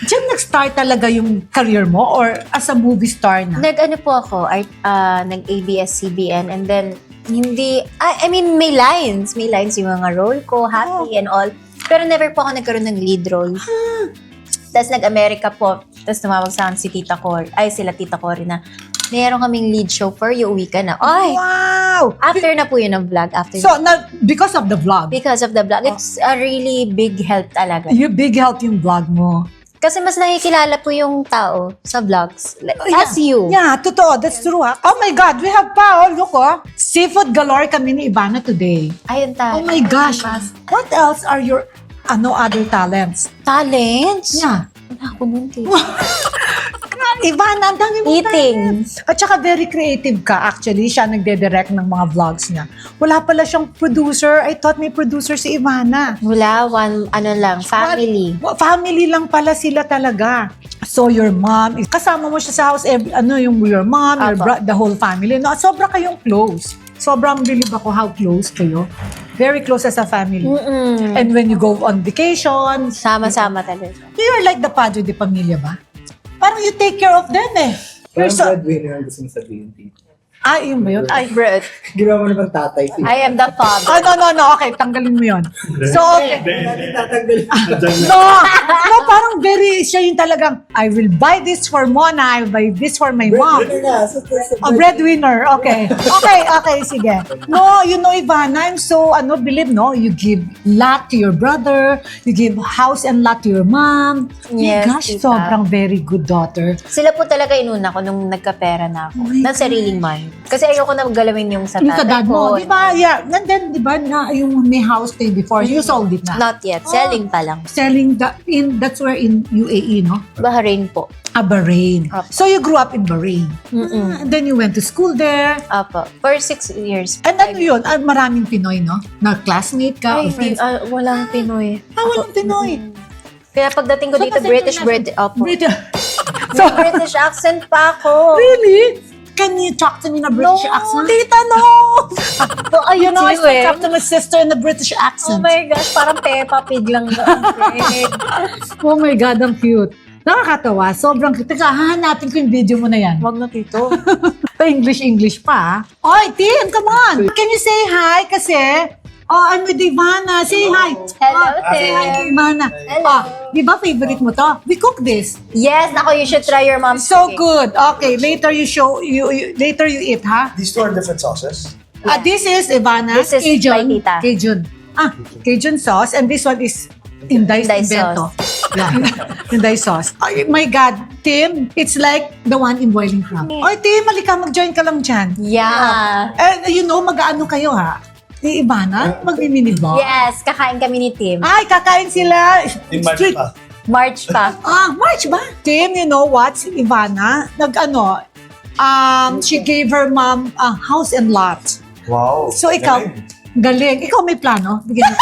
Diyan nag-start talaga yung career mo or as a movie star na? Nag-ano po ako, nag-ABS-CBN and then Hindi, I mean, may lines. May lines yung mga role ko, happy and all. Pero never po ako nagkaroon ng lead role. Tapos nag-America po. Tapos tumawag sa akin si sila Tita Cory na, meron kaming lead show for you, uwi ka na. Ay! Wow! After na po yun ang vlog. So, because of the vlog, Because of the vlog. It's a really big help talaga. you big help yung vlog mo. Kasi mas nakikilala po yung tao sa vlogs. Like, as you. Yeah, totoo. That's true. Ha? Oh my God, we have pa. Oh, look, oh. Seafood galore kami ni Ivana today. Ayun tayo. Oh my gosh. What else are your other talents? Talents? Yeah. Ako nun, tita. Ivana, ang dami mong Eating. talents. At saka very creative ka. Actually, siya nagde-direct ng mga vlogs niya. Wala pala siyang producer. I thought may producer si Ivana. Wala, family. Family lang pala sila talaga. So your mom, kasama mo siya sa house, your mom, Apo. the whole family. No, sobra kayong close. Sobrang believe ako how close kayo. Very close as a family. Mm-mm. And when you go on vacation, Sama-sama talaga. you're like the padre de pamilya ba? Parang you take care of them eh. You're Parang so, breadwinner ang gusto mong sabihin, tita. yun ba yun? Bro, Ginawa mo naman tatay, tita. I am the father. No. Okay, tanggalin mo yun. So, okay. Tatanggalin. No, parang very, siya yung talagang, I will buy this for Mona, I will buy this for my mom. Breadwinner nga. A breadwinner, okay. Okay, sige. No, you know, Ivana, I'm so, believe, no, you give lot to your brother, you give house and lot to your mom. Yes, My gosh, tita. sobrang very good daughter. Sila po talaga inuna ko nung nagkapera na ako. Oh my ng sariling mind. Kasi ayoko na galawin yung sa Yung sa tatay dad mo, ko. di ba? Yeah. And then, di ba, na yung may house kayo before, you sold it na. Not yet. Selling pa lang. Selling, that's where in UAE, no? Bahrain po. Bahrain. Apo. So you grew up in Bahrain. Mm-mm. And then you went to school there. Apo. For 6 years. And ano yun? Maraming Pinoy, no? Na classmate ka or Ay, friends? walang Pinoy. Walang Pinoy. Kaya pagdating ko So, dito, kasi British. So, Opo. May British accent pa ako. really? Can you talk to me in a British accent? Tita, no! Well, you know, I Too, still talk to my sister in a British Oh accent. my gosh, parang Peppa Pig lang na. Oh my God, ang cute. Nakakatawa. Sobrang cute. Teka, hahanapin ko yung video mo na yan. Wag na, tito. Pa-English pa. Oy, Tim, come on. Can you say hi? Kasi, I'm with Ivana. Say hi. Hello, Say hi to Tim. Ivana. Hello. Di ba favorite mo to? We cook this. Yes, nako, you should try your mom's So cooking. good. Okay, later you later you eat, ha? These two are different sauces. This is Ivana. This is Cajun. by tita. Cajun sauce. And this one is Inday Inday Invento. Yeah. Inday sauce. Ay, my God, Tim, it's like the one in Boiling Crab. Oy, Tim, halika, mag-join ka lang dyan. Yeah. You know, mag-ano kayo, ha? Ni Ivana, magmi-mini-vlog. Yes, kakain kami ni Tim. Ay, kakain sila. In March Street- pa. March pa. March ba? Tim, you know what? Si Ivana, she gave her mom a house and lot. Wow. So ikaw, galing. Ikaw may plano? Bigyan mo.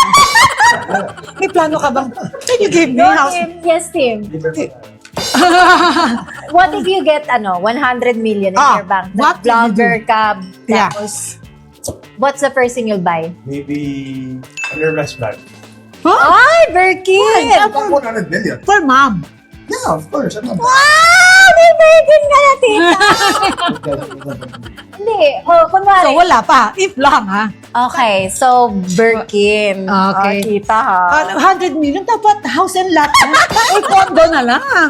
May plano ka bang? Can you give me No, house? Tim. Yes, Tim. What if you get 100 million in your bank? what will you Vlogger ka. Yeah. Tapos, what's the first thing you'll buy? Maybe undervest bag. Ay, Birkin! About 100 million. For mom. Yeah, of course. I'm not Wow! May Birkin ka na, tita! Hindi. Kunwari. So wala pa. If lang, ha? Okay, so Birkin. Okay. Kita ha. 100 million, dapat house and lot. Ay, condo na lang.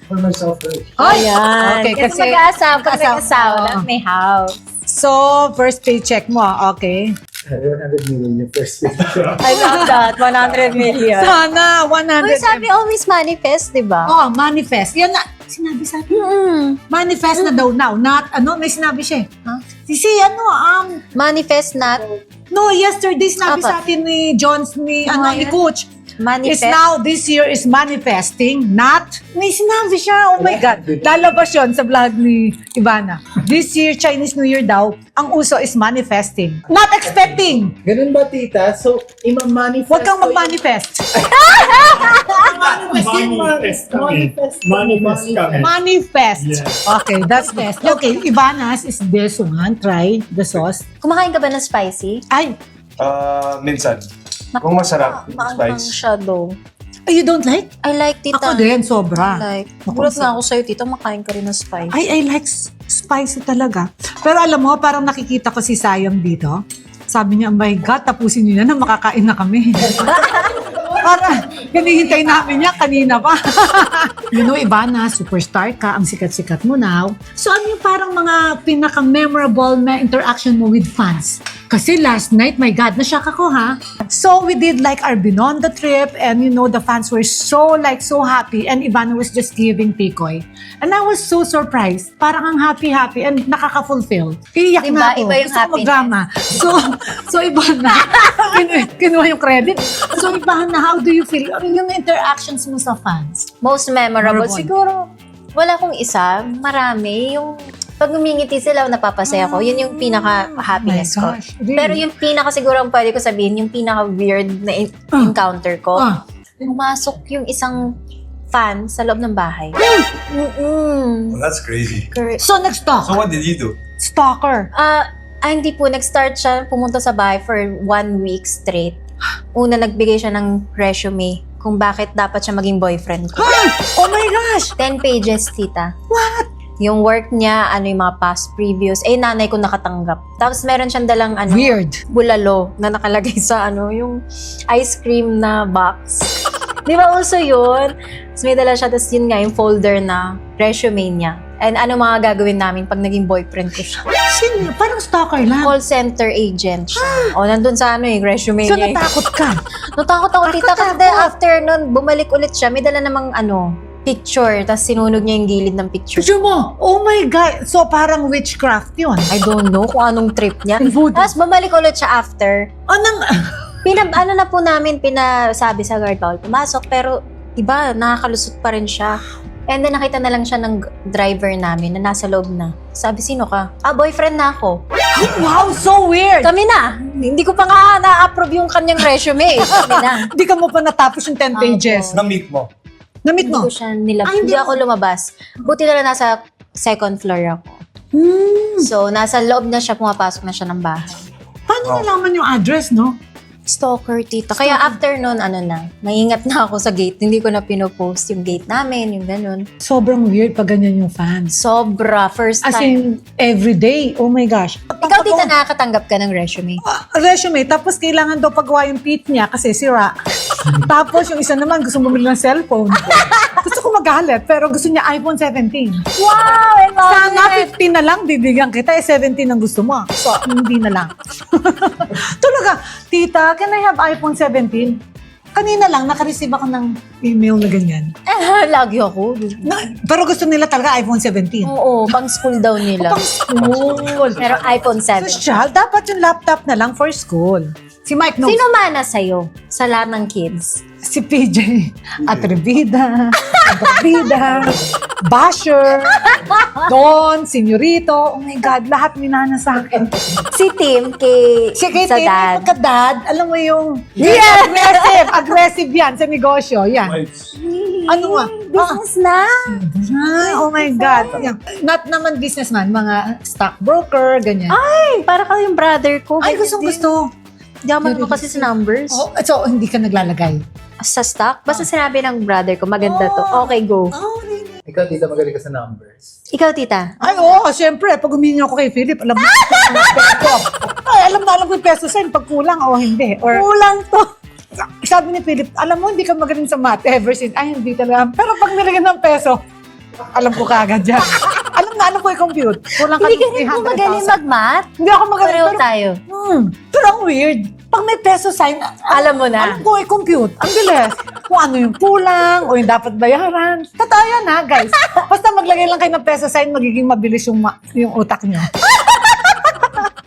for myself first. Ayan. Okay, kasi kasi mag-aasawa, pag mag-aasawa, nag-asawa, oo. dapat may house. So, first paycheck mo, okay. 100 million yung first thing. I love that. 100 million. Sana, 100. Uy, sabi always manifest, di ba? Oh, manifest. Yan na, sinabi sa atin. Manifest na daw now. Not, may sinabi siya. Huh? Manifest not No, yesterday sinabi Apa. sa atin ni Jones, ni yan? Coach. manifest. It's now, this year is manifesting, not, may sinabi siya, oh my God. Lalabas yun sa vlog ni Ivana. This year, Chinese New Year daw, ang uso is manifesting. Not expecting. Ganun ba, tita? So, ima-manifest. Huwag kang mag-manifest. Manifest kami. Manifest. Yes. Okay, that's best. Okay, Ivana's is this one. Try the sauce. Kumakain ka ba ng spicy? Ay, Minsan. Kung masarap, Maanghang spice. siya daw. You don't like? I like, tita. Ako din, sobra. Like, Naku, gulat nga ako sa'yo, tita, makain ka rin ng spice. I like spicy talaga. Pero alam mo, parang nakikita ko si Sayang dito. Sabi niya, oh my God, tapusin niyo na makakain na kami. Para, hinihintay namin niya kanina pa. You know, Ivana, superstar ka, ang sikat-sikat mo now. So, ano yung parang mga pinaka-memorable na interaction mo with fans? Kasi last night, my God, na-shock ako ha. So, we did like our Binondo trip and you know, the fans were so happy and Ivana was just giving Pikoy. And I was so surprised. Parang ang happy-happy and nakaka-fulfill. Iiyak Diba? na ako. Iba yung Gusto ko happiness. mag-drama. So Ivana, kinuha yung credit. So Ivana, how do you feel? Yung interactions mo sa fans? Most memorable. Memorable. Siguro, wala kong isa. Marami. Yung pag umingiti sila, napapasaya ko. Yun yung pinaka-happiness ko. My gosh, really? Pero yung pinaka siguro ang pwede ko sabihin, yung pinaka-weird na encounter ko, pumasok yung isang fan sa loob ng bahay. Well, that's crazy. So nag-stalk? So what did you do? Stalker? Hindi po. Nag-start siya, pumunta sa bahay for 1 week straight. Una, nagbigay siya ng resume kung bakit dapat siya maging boyfriend ko. Oh my gosh! 10 pages, tita. What? Yung work niya, ano yung mga past previews. Nanay ko nakatanggap. Tapos meron siyang dalang Weird. bulalo na nakalagay sa yung ice cream na box. Di ba also yun? Tapos may dala siya, tapos yun nga, yung folder na resume niya. And ano mga gagawin namin pag naging boyfriend ko siya. Sino? Parang stalker lang. Call center agent siya. O, nandun sa yung resume So niya. natakot ka? Natakot ako, tita. Kasi then after nun, bumalik ulit siya. May dala namang picture. Tapos sinunog niya yung gilid ng picture. Picture mo? Oh my God! So parang witchcraft yun. I don't know kung anong trip niya. Voodoo. Tapos bumalik ulit siya after. Anong... Na po namin, pinasabi sa guard bawal pumasok. Pero, iba, nakakalusot pa rin siya. And then, nakita na lang siya ng driver namin na nasa loob na. Sabi, sino ka? Boyfriend na ako. Wow, so weird! Kami na. Hindi ko pa nga na-approve yung kanyang resume. Kami na. Hindi ka mo pa natapos yung 10 pages. Na-meet mo. Na-meet Hindi mo? ko siya nilabas. Ay, Hindi ako lumabas. Buti na lang nasa second floor ako. So, nasa loob na siya, pumapasok na siya ng bahay. Paano nalaman yung address, no? Stalker, tita. Kaya after nun, maingat na ako sa gate. Hindi ko na pinopost yung gate namin, yung ganun. Sobrang weird pag ganyan yung fans. Sobra. First As time. in, everyday. Oh my gosh. Ikaw, tita, nakakatanggap ka ng resume. Resume, tapos kailangan daw pagawa yung pit niya kasi sira. Tapos yung isa naman, gusto bumili ng cellphone. Gusto ko magalit, pero gusto niya iPhone 17. Wow! Sana 15 na lang, bibigyan kita. 17 ang gusto mo. So, hindi na lang. Talaga, tita, can I have iPhone 17? Kanina lang, nakareceive ako ng email na ganyan. Lagi ako. Pero gusto nila talaga iPhone 17. Oo, pang school daw nila. Pang school. Pero iPhone 7. Social, dapat yung laptop na lang for school. Si Mike knows. Sino mana sa'yo sa lahat ng kids? Si PJ. Atrevida. Atrevida. Basher. Don. Senyorito. Oh my God, lahat minana sa akin. Si Tim kay sa dad. Pagka-dad, alam mo yung... Yeah! Aggressive yan sa negosyo. Yan. Ano nga? Business na. Oh my God. Yan. Not naman businessman, mga stockbroker, ganyan. Ay, para ka yung brother ko. Ay, gusto. Hindi ako marunong kasi sa numbers. Oh, so, hindi ka naglalagay? Sa stock? Basta sinabi ng brother ko, maganda to. Okay, go. Oh, really? Ikaw, tita, magaling ka sa numbers. Ikaw, tita. Ay, oo, syempre. Pag humingi ako kay Philip, alam mo ko. Ay, alam ko yung peso sign pag kulang o hindi. Or, Kulang to. sabi ni Philip, alam mo, hindi ka magaling sa math ever since. Ay, hindi talaga. Pero pag nilagyan ng peso, alam ko kagad yan. alam ko i-compute. Kulang ka Hindi ng ka rin mo 300,000. magaling mag-math. Hindi ako magaling. Pareho Pero, tayo. pero ang weird. Pag may peso sign, Alam mo na. alam ko i-compute. Ang bilis. Kung ano yung kulang o yung dapat bayaran. Totoo yan ha, guys. Basta maglagay lang kayo ng peso sign, magiging mabilis yung utak niyo.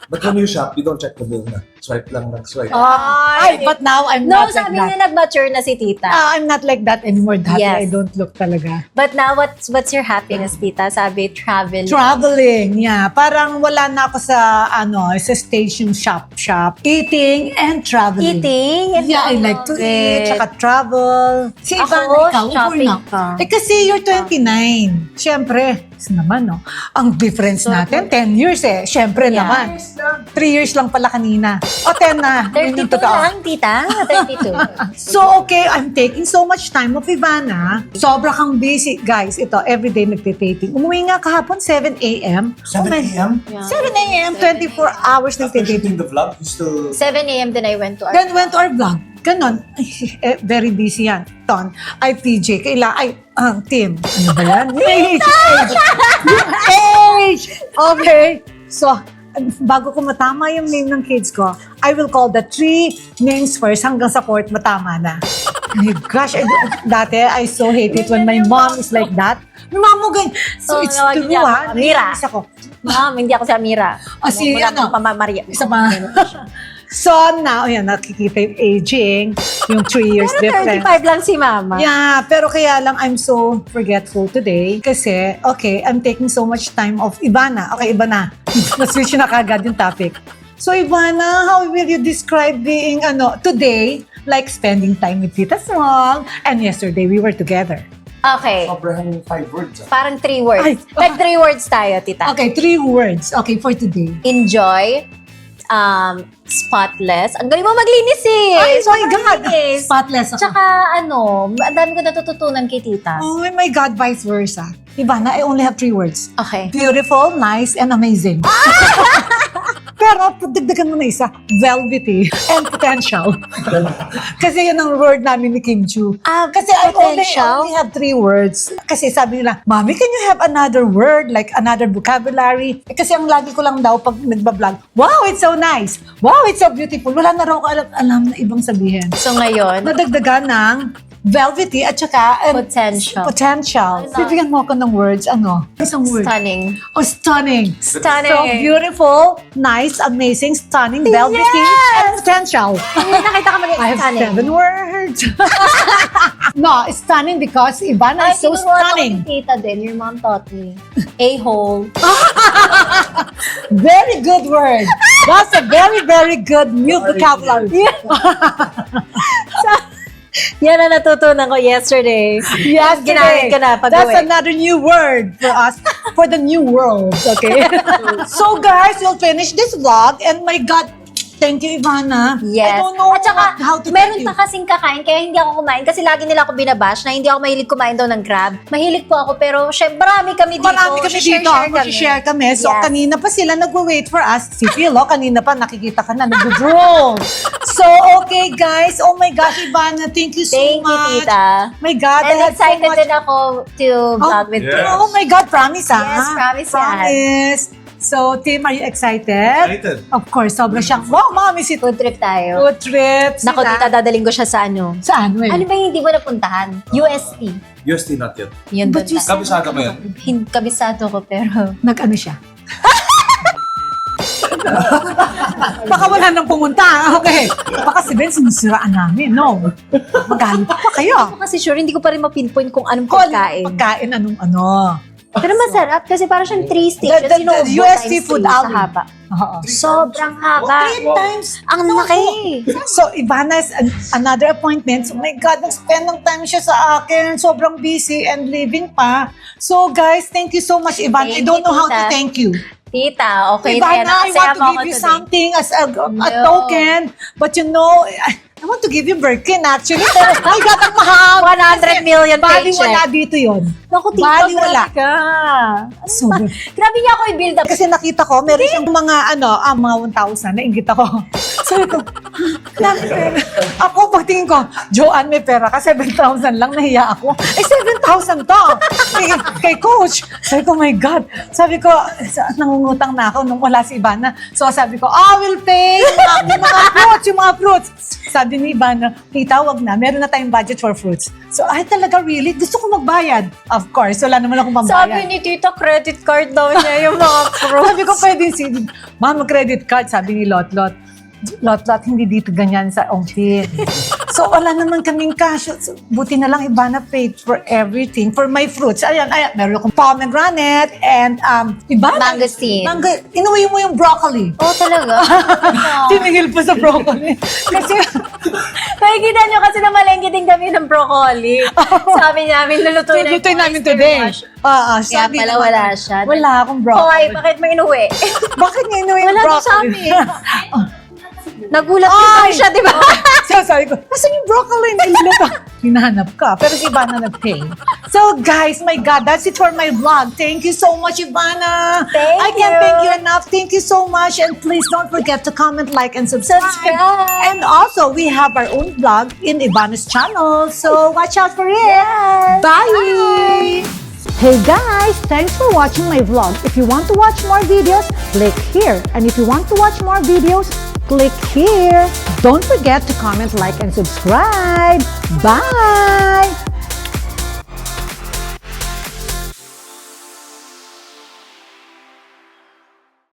But when you shop, you don't check the bill na. Swipe lang ng swipe. Ay, but now I'm No, not like sabi that. niya nag-mature na si tita. I'm not like that anymore. Dati I Yes. don't look talaga. But now, what's your happiness, tita? Sabi, travel. Traveling, yeah. Parang wala na ako sa, sa stage yung shop. Eating and traveling. Eating? And Yeah, I like to eat, tsaka travel. Si Ako, Ivana, ikaw, shopping or ka. Eh kasi you're 29. Siyempre, naman, no? Ang difference natin, 10 years eh. Siyempre Yeah. naman. 3 years lang pala kanina. O 10 na. Yun yung 32 totoo. lang, tita. 32. So, okay, I'm taking so much time of Ivana. Sobra kang busy. Guys, ito, everyday nagtitaping. Umuwi nga kahapon, 7 a.m. 7 a.m.? 7 a.m., 24 hours After shooting nagtitaping. the vlog, you still... 7 a.m. then I went to our... Then went to our vlog. Ganon. Very busy yan. Ton. Ay, PJ. Tim. Ano ba yan? Age! Okay. So, bago ko matama yung name ng kids ko, I will call the 3 names first hanggang sa 4th matama na. My gosh, dati I so hate it when my mom is like that. Mom mo ganyan. So, it's tawagin true, niya ha? ako, Amira. Naiinis ako. Ma'am, hindi ako si Amira. O, si Wala ano? akong Maria. Isa pa. So, now, ayan, nakikita yung aging, yung 3 years Pero difference. 35 lang si Mama. Yeah, pero kaya lang I'm so forgetful today kasi, okay, I'm taking so much time off. Ivana, okay, iba na. Na-switch na kagad yung topic. So, Ivana, how will you describe being, today, like spending time with Tita Small, and yesterday we were together? Okay. Sobrang 5 words. Parang 3 words. Ay. Like 3 words tayo, tita. Okay, 3 words. Okay, for today. Enjoy. Spotless. Ang galing mo maglinis eh. Ay, my Sobrang God! linis. Spotless ako. Tsaka ang dami ko natututunan kay tita. Oh my God, vice versa. Ivana, I only have 3 words. Okay. Beautiful, nice, and amazing. Pero, dagdagan mo na isa, velvety and potential. Kasi yun ang word namin ni Kim Chu. Kasi I potential? only have 3 words. Kasi sabi nila, Mommy, can you have another word, like another vocabulary? Kasi ang lagi ko lang daw pag nagbablog, wow, it's so nice. Wow, it's so beautiful. Wala na raw ako alam na ibang sabihin. So ngayon, Nadagdagan ng velvety at saka potential. potential. Bibigyan mo ako ng words, Isang word. Stunning. Oh, stunning. Stunning. So beautiful, nice, amazing, stunning, velvety, and potential. Nakita ka mali. I have Stunning. 7 words. No, stunning because Ivana is so stunning. Tita din. Your mom taught me. A-hole. Very good word. That's a very, very good new vocabulary. Yan ang natutunan ko yesterday. Yes, Ginamit ko na That's pag-uwi. another new word for us, for the new world, okay? So guys, we'll finish this vlog and my God, thank you, Ivana. Yes. I don't know At saka, how to meron thank you. pa kasing kakain, kaya hindi ako kumain. Kasi lagi nila ako binabash na hindi ako mahilig kumain daw ng Grab. Mahilig po ako, pero marami kami dito. Marami kami dito, mag-share kami. So, Yes. kanina pa sila nag-wait for us. Si Phil, kanina pa nakikita ka na, nag-drone. So, okay guys. Oh my gosh, Ivana, thank you so Thank you, much. tita. My God, I And had so excited much. din ako to vlog with Yes. you. Oh my God, promise ha? Yes, promise yan. Promise. So, Tim, are you excited? Excited. Of course, sobra siyang, wow, mami, si Food trip tayo. Food trip. Nako, tita, dadaling ko siya sa ano. Saan, eh? Ano ba yung hindi mo napuntahan? UST. UST not yet. Yun But doon you tayo. Kabisado mo yan. Kabisado ko, pero... Nag-ano siya? Baka wala nang pumunta. Okay. Baka sabihin, sinisiraan namin. No. Magalit pa kayo. Ako kasi sure, hindi ko pa rin mapinpoint kung anong Kung pagkain. Pagkain, anong ano. Pero masarap kasi parang siyang 3 stations. The Sinubo UST times food 3 sa outing. haba. Oo. Sobrang haba. 3 times. Ang laki. So, Ivana is another appointment. Oh my God, nag-spend ng time siya sa akin. Sobrang busy and leaving pa. So, guys, thank you so much, Ivana. I Thank don't you, know how to tita. thank you. Tita, okay na yan. Ivana, I Nakasaya want to mo ako give you today. something as a No. token. But you know, I want to give you Birkin actually. Pero, my God, ang mahal. 100 million Bali paycheck. wala dito yun. Naku, tita, Bali wala. grabe ka. So, Grabe niya ako i-build up. kasi nakita ko, meron siyang mga, mga 1,000, nainggit ako. Sabi ko, ako pagtingin ko, Joanne may pera ka, 7,000 lang, nahiya ako. 7,000 to! kay coach. Sabi ko, my God. Sabi ko, nangungutang na ako nung wala si Ivana. So sabi ko, will pay yung mga fruits. Sabi ni Ivana, tita, wag na, meron na tayong budget for fruits. So, talaga really, gusto ko magbayad. Of course, wala naman akong pambayad. Sabi ni tita, credit card daw niya yung mga fruits. Sabi ko, pwedeng Ma'am, credit card, sabi ni Lot, hindi dito ganyan sa Ongpin. So, wala naman kaming cash. So, buti na lang Ivana paid for everything. For my fruits. Ayan, meron akong pomegranate and Ivana. Mangosteen. Inuwi mo yung broccoli. Oh, talaga? Tinigil pa sa broccoli. Kasi, Nakikita nyo kasi na malengke din kami ng broccoli. Sabi namin, lulutuin lutuin namin today. Kaya Sabi pala naman, wala siya. Wala akong broccoli. Hoy, bakit mo inuwi? Bakit niya inuwi yung Wala to broccoli? sa amin. Nagulat din siya, di ba? So sabi ko, nasan yung broccoli? Niluluto. Hinahanap ka. Pero si Ivana nag-pay. So guys, my God, that's it for my vlog. Thank you so much, Ivana. Thank I can't you. thank you enough. Thank you so much. And please don't forget to comment, like, and subscribe. Subscribe. And also, we have our own vlog in Ivana's channel. So watch out for it. Yes. Bye. Hey guys, thanks for watching my vlog. If you want to watch more videos, click here. And if you want to watch more videos, click here. Don't forget to comment, like, and subscribe. Bye!